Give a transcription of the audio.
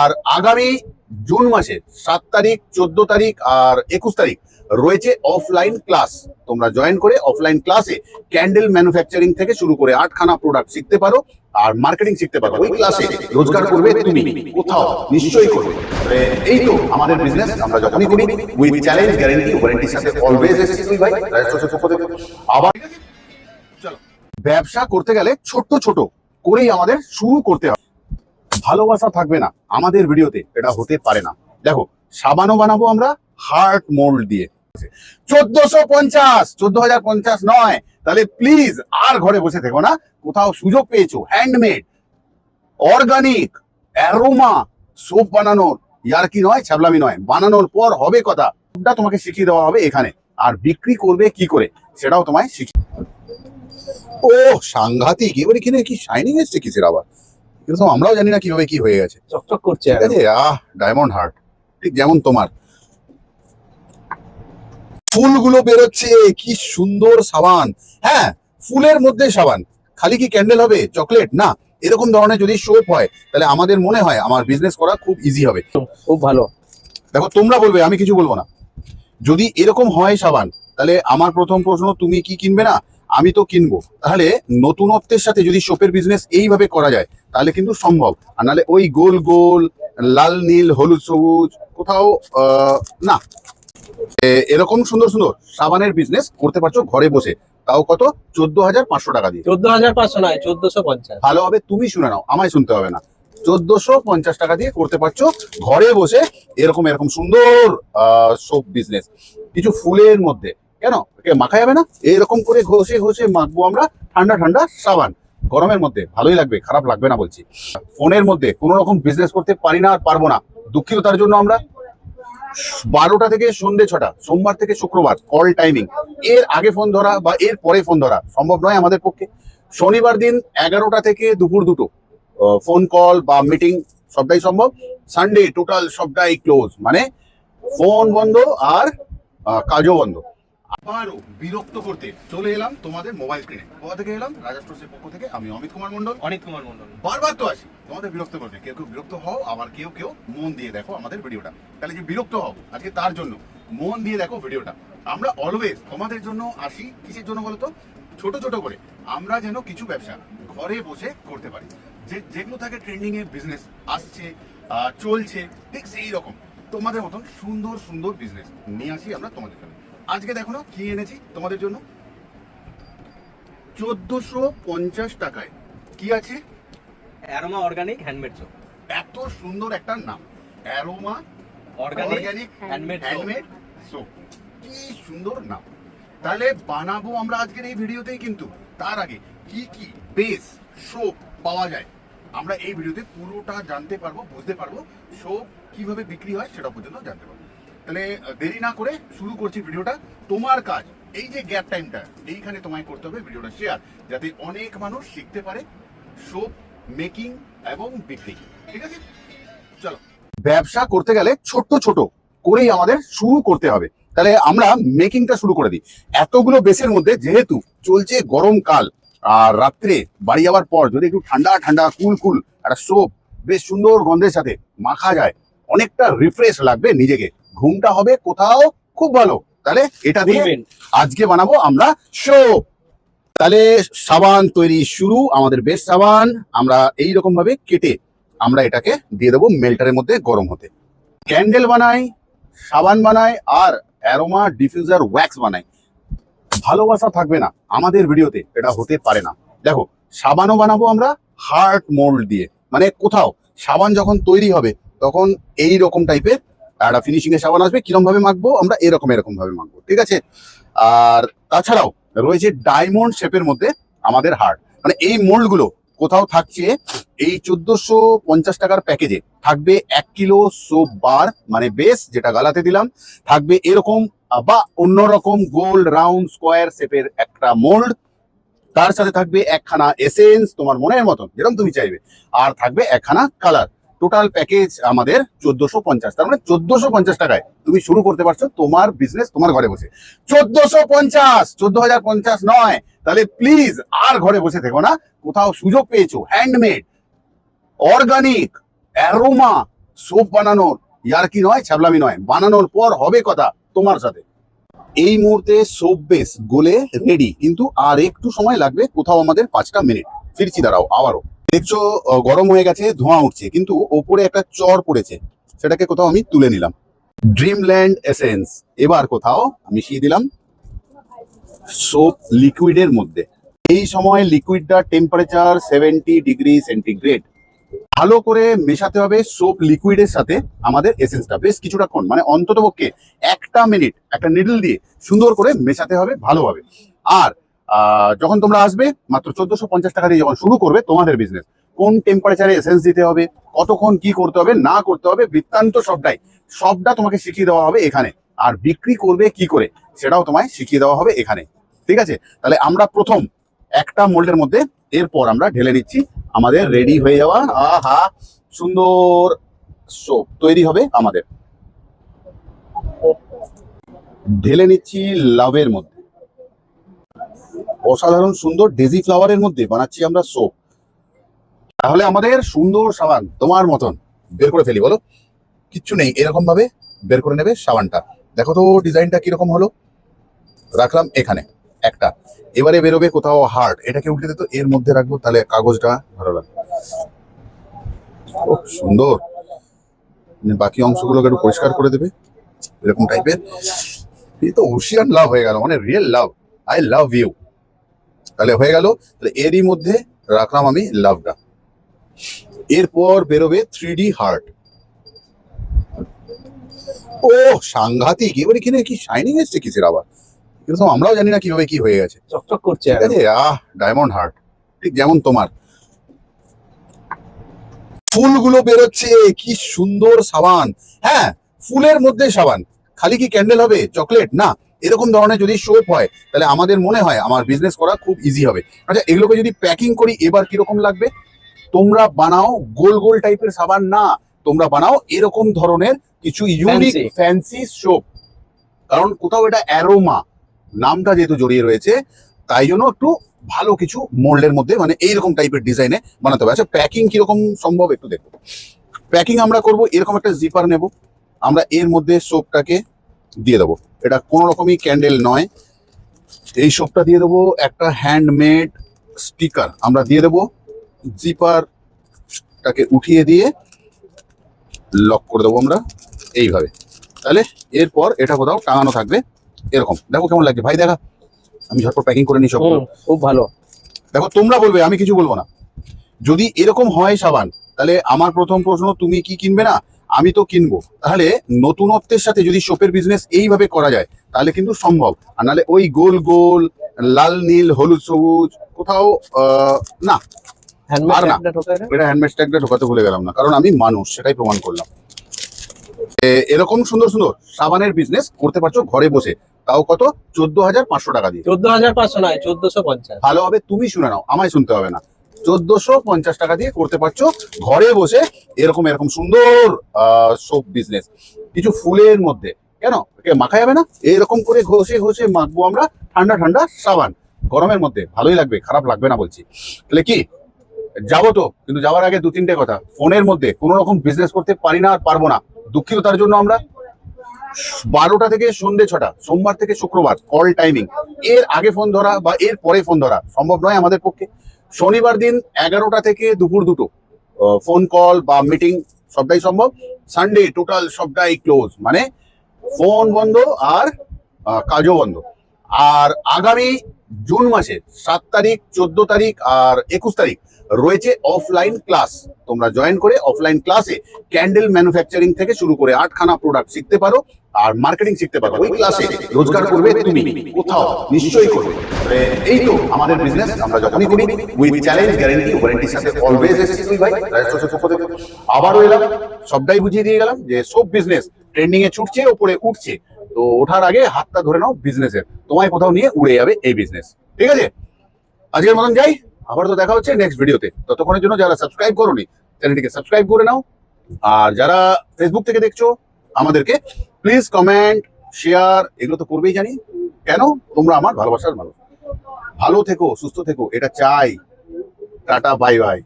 আর আগামী জুন মাসে 7 তারিখ 14 তারিখ আর 21 তারিখ রয়েছে অফলাইন ক্লাস। তোমরা জয়েন করে অফলাইন ক্লাসে ক্যান্ডেল ম্যানুফ্যাকচারিং থেকে শুরু করে 8খানা প্রোডাক্ট শিখতে পারো আর মার্কেটিং শিখতে পারো। ওই ক্লাসে রোজগার করবে তুমি, কোথাও নিশ্চয়ই করবে। এই তো আমাদের বিজনেস, আমরা যখনই করি উইথ চ্যালেঞ্জ গ্যারান্টি ওয়ারেন্টির সাথে অলওয়েজ এসেছি তুই ভাই আবার। চলো, ব্যবসা করতে গেলে ছোট ছোট করেই আমাদের শুরু করতে হবে। ভালোবাসা থাকবে না আমাদের ভিডিওতে, এটা হতে পারে না। দেখো, সাবানও বানাবো আমরা হার্ট মোল্ড দিয়ে, 1450, 14,050 নয়। তাহলে প্লিজ আর ঘরে বসে থেকো না, কোথাও সুযোগ পেয়েছো হ্যান্ডমেড অর্গানিক অ্যারোমা সোপ বানানোর, ইয়ার কি নয়, ছ্যাবলামি নয়, বানানোর পর হবে কথা, ওটা তোমাকে শিখিয়ে দেওয়া হবে এখানে। আর বিক্রি করবে কি করে সেটাও তোমায় শিখিয়ে। ও সাংঘাতিক, এবারে কিনে কি শাইনিং এসছে কিসের আবার, কিন্তু আমরাও জানি না কিভাবে কি হয়ে গেছে, চকচক করছে। ঠিক আছে। ডায়মন্ড হার্ট, ঠিক যেমন তোমার ফুলগুলো বেরোচ্ছে, কি সুন্দর সাবান। হ্যাঁ, ফুলের মধ্যে সাবান, খালি কি ক্যান্ডেল হবে, চকলেট না, এরকম ধরনের যদি সোপ হয় তাহলে আমাদের মনে হয় আমার বিজনেস করা খুব ইজি হবে, খুব ভালো। দেখো তোমরা বলবে, আমি কিছু বলবো না। যদি এরকম হয় সাবান, তাহলে আমার প্রথম প্রশ্ন, তুমি কি কিনবে না? আমি তো কিনবো। তাহলে নতুনত্বের সাথে যদি সোপের বিজনেস এইভাবে করা যায় তাহলে কিন্তু সম্ভব। আর নাহলে ওই গোল গোল লাল নীল হলুদ সবুজ কোথাও না। এরকম সুন্দর সুন্দর সাবানের বিজনেস করতে পারছো ঘরে বসে, তাও কত, 14,500 টাকা দিয়ে। 14,500 নয়, 1450। ভালো হবে তুমি শুনে নাও, আমায় শুনতে হবে না। 1450 টাকা দিয়ে করতে পারছো ঘরে বসে এরকম এরকম সুন্দর সোপ বিজনেস। কিছু ফুলের মধ্যে কেন মাখা যাবে না, এরকম করে ঘষে ঘষে মাখবো আমরা ঠান্ডা ঠান্ডা সাবান। গরমের মধ্যে ভালোই লাগবে, খারাপ লাগবে না বলছি। ফোনের মধ্যে কোনো রকম বিজনেস করতে পারি না আর পারবো না, দুঃখিত তার জন্য। আমরা 12টা থেকে সন্ধ্যে 6টা, সোমবার থেকে শুক্রবার কল টাইমিং, এর আগে ফোন ধরা বা এর পরে ফোন ধরা সম্ভব নয় আমাদের পক্ষে। শনিবার দিন 11টা থেকে দুপুর 2টো ফোন কল বা মিটিং সবটাই সম্ভব। সানডে টোটাল সবটাই ক্লোজ, মানে ফোন বন্ধ আর কাজও বন্ধ। আবারও বিরক্ত করতে চলে এলাম তোমাদের মোবাইল স্ক্রিনে। কোথা থেকে এলাম? রাজা স্টোর্সের পক্ষ থেকে আমি অমিত কুমার মন্ডল। বারবার তো আসি তোমাদের বিরক্ত করতে, কেউ কেউ বিরক্ত হও, আবার কেউ কেউ মন দিয়ে দেখো আমাদের ভিডিওটা। তাহলে যে বিরক্ত হও আজকে তার জন্য, মন দিয়ে দেখো ভিডিওটা। আমরা অলওয়েজ তোমাদের জন্য আসি, কিসের জন্য বলতো? ছোট ছোট করে আমরা যেন কিছু ব্যবসা ঘরে বসে করতে পারি, যেগুলো থাকে ট্রেন্ডিং এ বিজনেস আসছে চলছে, ঠিক সেই রকম তোমাদের মতন সুন্দর সুন্দর বিজনেস নিয়ে আসি আমরা তোমাদের জন্য। আজকে দেখো না কি এনেছি তোমাদের জন্য, 1450 টাকায় কি আছে? Aroma organic handmade soap. এত সুন্দর একটা নাম, অ্যারোমা অর্গানিক হ্যান্ডমেড সোপ, কি সুন্দর নাম। তাহলে বানাবো আমরা আজকের এই ভিডিওতেই, কিন্তু তার আগে কি কি বেস সোপ পাওয়া যায় আমরা এই ভিডিওতে পুরোটা জানতে পারবো, বুঝতে পারবো। সোপ কিভাবে বিক্রি হয় সেটা পর্যন্ত জানতে পারবো। তাহলে দেরি না করে শুরু করছি ভিডিওটা। তোমার কাজ এই যে গ্যাপ টাইমটা, এইখানে তোমায় করতে হবে ভিডিওটা শেয়ার, যাতে অনেক মানুষ শিখতে পারে সোপ মেকিং এবং বিক্রি, ঠিক আছে? চলো, ব্যবসা করতে গেলে ছোট ছোট করেই আমাদের শুরু করতে হবে। তাহলে আমরা মেকিংটা শুরু করে দিই। এতগুলো বেসের মধ্যে যেহেতু চলছে গরমকাল, আর রাত্রে বাড়ি যাওয়ার পর যদি একটু ঠান্ডা ঠান্ডা কুল কুল একটা সোপ বেশ সুন্দর গন্ধের সাথে মাখা যায়, অনেকটা রিফ্রেশ লাগবে নিজেকে, ঘুমটা হবে কোথাও খুব ভালো। তাহলে এটা দিয়ে আজকে বানাবো আমরা সোপ। তাহলে সাবান তৈরি শুরু, আমাদের বেশ সাবান আমরা এইরকম ভাবে কেটে আমরা এটাকে দিয়ে দেবো মেল্টারের মধ্যে গরম হতে। ক্যান্ডেল বানাই, সাবান বানাই, আর অ্যারোমা ডিফিউজার ওয়্যাক্স বানাই। ভালোবাসা থাকবে না আমাদের ভিডিওতে, এটা হতে পারে না। দেখো, সাবানও বানাবো আমরা হার্ট মোল্ড দিয়ে, মানে কোথাও সাবান যখন তৈরি হবে তখন এই রকম টাইপের একটা ফিনিশিং এর সাবান আসবে। কিরকম ভাবে মাখবো আমরা, এরকম এরকম ভাবে মাখবো, ঠিক আছে? আর তাছাড়াও রয়েছে ডায়মন্ড শেপের মধ্যে আমাদের হার্ট, মানে এই মোল্ড গুলো কোথাও থাকছে এই 1450 টাকার প্যাকেজে থাকবে 1 কিলো সোপ বার, মানে বেস যেটা গালাতে দিলাম, থাকবে এরকম বা অন্যরকম গোল রাউন্ড স্কোয়ার শেপের একটা মোল্ড, তার সাথে থাকবে একখানা এসেন্স তোমার মনের মতন যেরকম তুমি চাইবে, আর থাকবে একখানা কালার। টোটাল প্যাকেজ আমাদের 1450। তার মানে 1450 টাকায় তুমি শুরু করতে পারছো তোমার বিজনেস তোমার ঘরে বসে। 1450, 14,050 নয়। তাহলে প্লিজ আর ঘরে বসে থেকো না, কোথাও সুযোগ পেয়েছো হ্যান্ডমেড অর্গানিক অ্যারোমা সোপ বানানোর ইয়ার্কি নয়, ছ্যাবলামি নয়, বানানোর পর হবে কথা তোমার সাথে। এই মুহূর্তে সোপ বেস গলে রেডি, কিন্তু আর একটু সময় লাগবে, কোথাও আমাদের 5টা মিনিট। ফিরছি, দাঁড়াও আবারও। দেখছো গরম হয়ে গেছে, ধোঁয়া উঠছে, কিন্তু ওপরে একটা চর পড়েছে, সেটাকে কোথাও আমি তুলে নিলাম। ড্রিমল্যান্ড এসেন্স এবার কোথাও মিশিয়ে দিলাম সোপ লিকুইডের মধ্যে। এই সময় লিকুইডটা টেম্পারেচার 70°C। ভালো করে মেশাতে হবে সোপ লিকুইডের সাথে আমাদের এসেন্সটা, বেশ কিছুটাক্ষণ, মানে অন্তত পক্ষে 1টা মিনিট একটা নিডল দিয়ে সুন্দর করে মেশাতে হবে ভালোভাবে। আর যখন তোমরা আসবে, মাত্র 1450 টাকা দিয়ে যখন শুরু করবে তোমাদের বিজনেস, কোন টেম্পারেচারে এসেন্স দিতে হবে, কতক্ষণ কি করতে হবে না করতে হবে, বৃত্তান্ত সবটা তোমাকে শিখিয়ে দেওয়া হবে এখানে। আর বিক্রি করবে কি করে সেটাও তোমায় শিখিয়ে দেওয়া হবে এখানে, ঠিক আছে? তাহলে আমরা প্রথম একটা মোল্ডের মধ্যে, এরপর আমরা ঢেলে নিচ্ছি আমাদের রেডি হয়ে যাওয়া আহা সুন্দর সোপ তৈরি হবে আমাদের। ঢেলে নিচ্ছি লাভের মধ্যে, অসাধারণ সুন্দর ডেজি ফ্লাওয়ারের মধ্যে বানাচ্ছি আমরা সোপ। তাহলে আমাদের সুন্দর সাবান তোমার মতন বের করে ফেলি, বলো? কিচ্ছু নেই, এরকম ভাবে বের করে নেবে সাবানটা। দেখো তো ডিজাইনটা কিরকম হলো, রাখলাম এখানে একটা। এবারে বেরোবে কোথাও হার্ড, এটাকে উল্টে দিত, এর মধ্যে রাখবো, তাহলে কাগজটা ভালো লাগবে। খুব সুন্দর, বাকি অংশগুলোকে একটু পরিষ্কার করে দেবে এরকম টাইপের। এই তো ওশিয়ান লাভ হয়ে গেল, মানে real love, I love you. তাহলে হয়ে গেল, তাহলে এরই মধ্যে রাখলাম আমি লাভটা। এরপর বেরোবে 3D হার্ট। ও সাংঘাতিক, এবারে কিনে কি শাইনিং এসছে কিসের আবার, কিন্তু আমরাও জানি না কিভাবে কি হয়ে গেছে, চকচক করছে। ঠিক আছে? ডায়মন্ড হার্ট, ঠিক যেমন তোমার। ফুলগুলো বেরোচ্ছে, কি সুন্দর সাবান। হ্যাঁ, ফুলের মধ্যে সাবান, খালি কি ক্যান্ডেল হবে, চকলেট না, এরকম ধরনের যদি সোপ হয় তাহলে আমাদের মনে হয় আমার বিজনেস করা খুব ইজি হবে। আচ্ছা, এগুলোকে যদি প্যাকিং করি এবার কিরকম লাগবে? তোমরা বানাও গোল গোল টাইপের সাবান না, তোমরা বানাও এরকম ধরনের কিছু ইউনিক ফ্যান্সি সোপ, কারণ কোথাও এটা অ্যারোমা নামটা যেহেতু জড়িয়ে রয়েছে, তাই জন্য একটু ভালো কিছু মোল্ডের মধ্যে, মানে এইরকম টাইপের ডিজাইনে বানাতে হবে। আচ্ছা, প্যাকিং কিরকম সম্ভব একটু দেখো। প্যাকিং আমরা করব, এরকম একটা জিপার নেব, আমরা এর মধ্যে সোপটাকে দিয়ে দেবো। এটা কোনো রকমই ক্যান্ডেল নয়, এই সোপটা দিয়ে দেবো। একটা হ্যান্ডমেড স্টিকার আমরা দিয়ে দেবো, জিপারটাকে উঠিয়ে দিয়ে লক করে দেবো আমরা এইভাবে। তাহলে এরপর এটা কোথাও টাঙানো থাকবে এরকম। দেখো কেমন লাগছে ভাই, দেখা আমি ঝটপট প্যাকিং করে নিই সবগুলো। খুব ভালো। দেখো তোমরা বলবে, আমি কিছু বলবো না। যদি এরকম হয় সাবান, তাহলে আমার প্রথম প্রশ্ন, তুমি কি কিনবে না? আমি তো কিনবো। তাহলে নতুনত্বের সাথে যদি সোপের বিজনেস এইভাবে করা যায় তাহলে কিন্তু সম্ভব। আর নাহলে ওই গোল গোল লাল নীল হলুদ সবুজ কোথাও না, আর না। এটা হ্যান্ডমেড ট্যাগটা ঢোকাতে ভুলে গেলাম না, কারণ আমি মানুষ, সেটাই প্রমাণ করলাম। এরকম সুন্দর সুন্দর সাবানের বিজনেস করতে পারছো ঘরে বসে, তাও কত? 14,500 টাকা দিয়ে। 14,500 নয়, 1450। ভালো হবে তুমি শুনে নাও, আমায় শুনতে হবে না। 1450 টাকা দিয়ে করতে পারছো ঘরে বসে এরকম এরকম সুন্দর সোপ বিজনেস। কিছু ফুলের মধ্যে, কেন মাখা যাবে না? এরকম করে ঘষে ঘষে মাখবো আমরা ঠান্ডা ঠান্ডা সাবান, গরমের মধ্যে ভালোই লাগবে, খারাপ লাগবে না বলছি। তাহলে কি যাবো তো, কিন্তু যাওয়ার আগে 2-3টে কথা। ফোনের মধ্যে কোনো রকম বিজনেস করতে পারি না আর পারবো না, দুঃখিত তার জন্য। আমরা 12টা থেকে সন্ধ্যে 6টা, সোমবার থেকে শুক্রবার কল টাইমিং, এর আগে ফোন ধরা বা এর পরে ফোন ধরা সম্ভব নয় আমাদের পক্ষে। শনিবার দিন 11টা থেকে দুপুর 2টো ফোন কল বা মিটিং সবটাই সম্ভব। সানডে টোটাল সবটাই ক্লোজ, মানে ফোন বন্ধ আর কাজও বন্ধ। আর আগামী জুন মাসে 7 তারিখ, 14 তারিখ আর 21 তারিখ রয়েছে অফলাইন ক্লাস। তোমরা জয়েন করে অফলাইন ক্লাসে ক্যান্ডেল ম্যানুফ্যাকচারিং থেকে শুরু করে 8খানা প্রোডাক্ট শিখতে পারো আর মার্কেটিং শিখতে পারো। ওই ক্লাসে রোজগার করবে তুমি, কোথাও নিশ্চয়ই করবে। এই তো আমাদের বিজনেস, আমরা যখনই করি উইথ চ্যালেঞ্জ, গ্যারান্টি, ওয়ারেন্টির সাথে অলওয়েজ এসেছি তুই ভাই। আবারও এলাম, সবটাই বুঝিয়ে দিয়ে গেলাম যে সব বিজনেস ট্রেন্ডিং এ ছুটছে, ওপরে উঠছে। তো ওঠার আগে হাতটা ধরে নাও বিজনেসের, তোমায় কোথাও নিয়ে উড়ে যাবে এই বিজনেস, ঠিক আছে? আজকের মতন যাই, আবার তো দেখা হচ্ছে নেক্সট ভিডিওতে। ততক্ষণের জন্য যারা সাবস্ক্রাইব করোনি চ্যানেলটিকে সাবস্ক্রাইব করে নাও, আর যারা ফেসবুক থেকে দেখছো আমাদেরকে প্লিজ কমেন্ট শেয়ার এগুলো তো করবেই জানি, কেন? তোমরা আমার ভালোবাসার মানুষ। ভালো থেকো, সুস্থ থেকো, এটা চাই। Tata, bye bye.